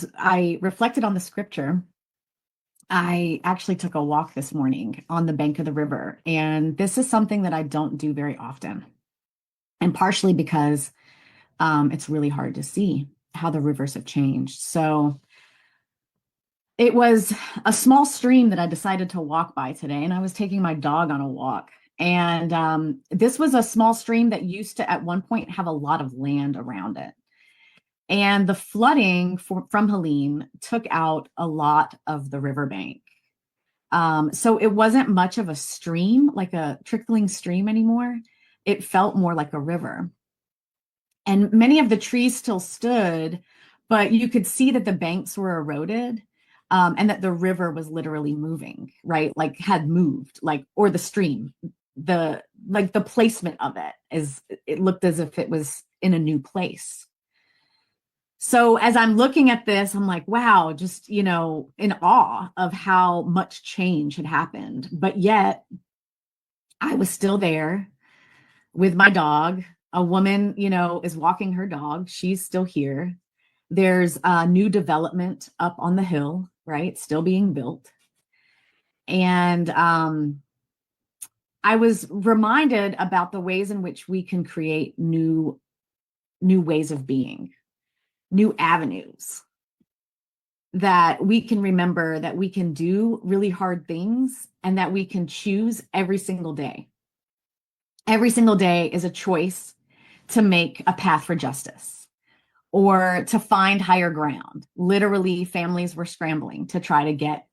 as I reflected on the scripture, I actually took a walk this morning on the bank of the river. And this is something that I don't do very often. And partially because it's really hard to see how the rivers have changed. So it was a small stream that I decided to walk by today, and I was taking my dog on a walk. And this was a small stream that used to, at one point, have a lot of land around it. And the flooding from Helene took out a lot of the riverbank. So it wasn't much of a stream, like a trickling stream anymore. It felt more like a river. And many of the trees still stood, but you could see that the banks were eroded, and that the river was literally moving, right? Like had moved, like, or the stream, the placement of it looked as if it was in a new place. So as I'm looking at this, I'm like, wow, just, in awe of how much change had happened. But yet I was still there with my dog. A woman, is walking her dog. She's still here. There's a new development up on the hill, right? Still being built. And I was reminded about the ways in which we can create new ways of being, new avenues, that we can remember that we can do really hard things and that we can choose every single day. Every single day is a choice to make a path for justice or to find higher ground. Literally, families were scrambling to try to get,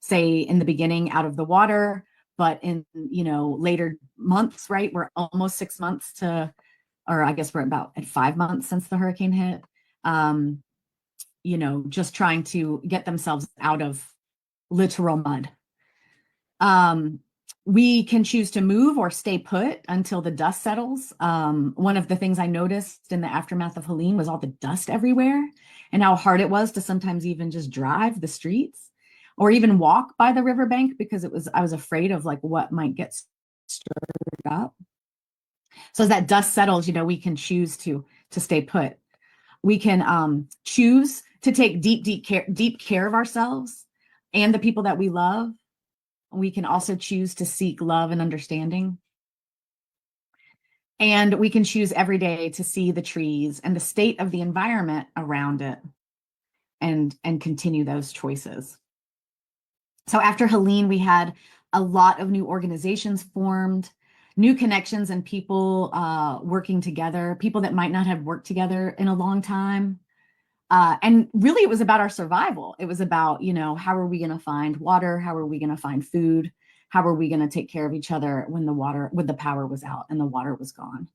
say in the beginning out of the water, but in, later months, right? We're almost 6 months or I guess we're about at 5 months since the hurricane hit. Just trying to get themselves out of literal mud. We can choose to move or stay put until the dust settles. One of the things I noticed in the aftermath of Helene was all the dust everywhere and how hard it was to sometimes even just drive the streets or even walk by the riverbank because I was afraid of like what might get stirred up. So as that dust settles, we can choose to stay put. We can choose to take deep care of ourselves and the people that we love. We can also choose to seek love and understanding. And we can choose every day to see the trees and the state of the environment around it and continue those choices. So after Helene, we had a lot of new organizations formed, new connections and people working together, people that might not have worked together in a long time. And really, it was about our survival. It was about, how are we going to find water? How are we going to find food? How are we going to take care of each other when the power was out and the water was gone?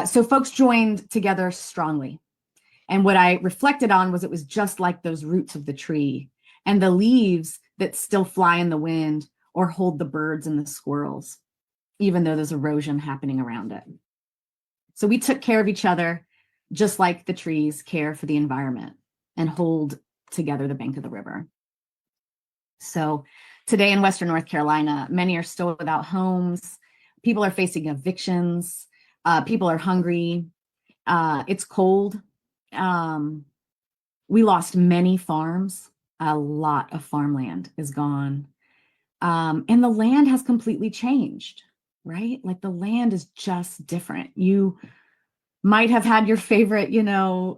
So folks joined together strongly. And what I reflected on was it was just like those roots of the tree and the leaves that still fly in the wind or hold the birds and the squirrels, even though there's erosion happening around it. So we took care of each other, just like the trees care for the environment and hold together the bank of the river. So today in Western North Carolina, many are still without homes. People are facing evictions. People are hungry. It's cold. We lost many farms. A lot of farmland is gone. And the land has completely changed, right? Like the land is just different. You might have had your favorite,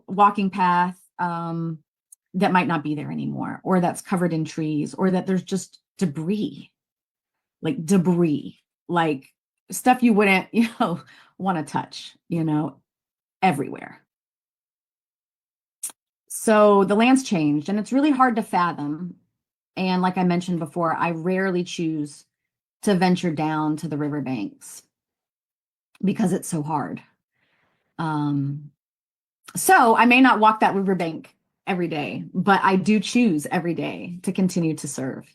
walking path that might not be there anymore, or that's covered in trees, or that there's just debris, like stuff you wouldn't, want to touch, everywhere. So the land's changed and it's really hard to fathom. And like I mentioned before, I rarely choose to venture down to the riverbanks because it's so hard. So I may not walk that riverbank every day, but I do choose every day to continue to serve.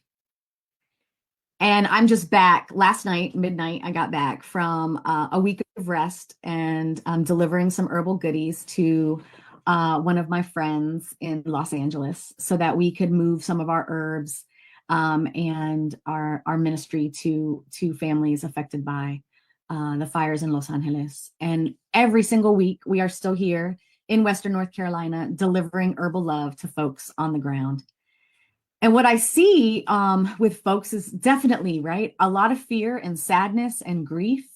And I'm just back last night, midnight, I got back from a week of rest and delivering some herbal goodies to one of my friends in Los Angeles so that we could move some of our herbs and our ministry to families affected by the fires in Los Angeles. And every single week we are still here in Western North Carolina, delivering herbal love to folks on the ground. And what I see with folks is definitely, right, a lot of fear and sadness and grief.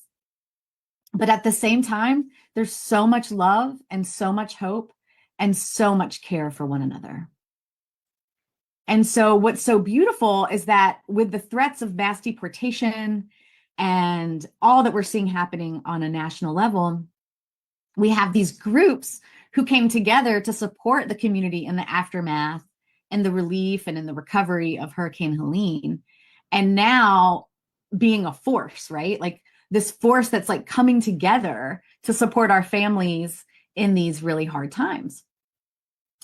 But at the same time, there's so much love and so much hope and so much care for one another. And so what's so beautiful is that with the threats of mass deportation and all that we're seeing happening on a national level, we have these groups who came together to support the community in the aftermath and the relief and in the recovery of Hurricane Helene. And now being a force, right? Like this force that's like coming together to support our families in these really hard times.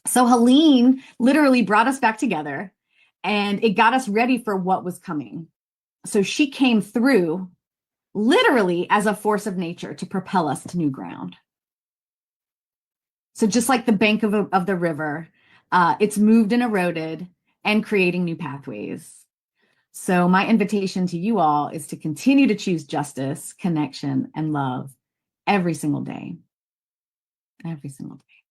So Helene literally brought us back together and it got us ready for what was coming. So she came through literally as a force of nature to propel us to new ground. So just like the bank of the river, it's moved and eroded and creating new pathways. So my invitation to you all is to continue to choose justice, connection, and love every single day. Every single day.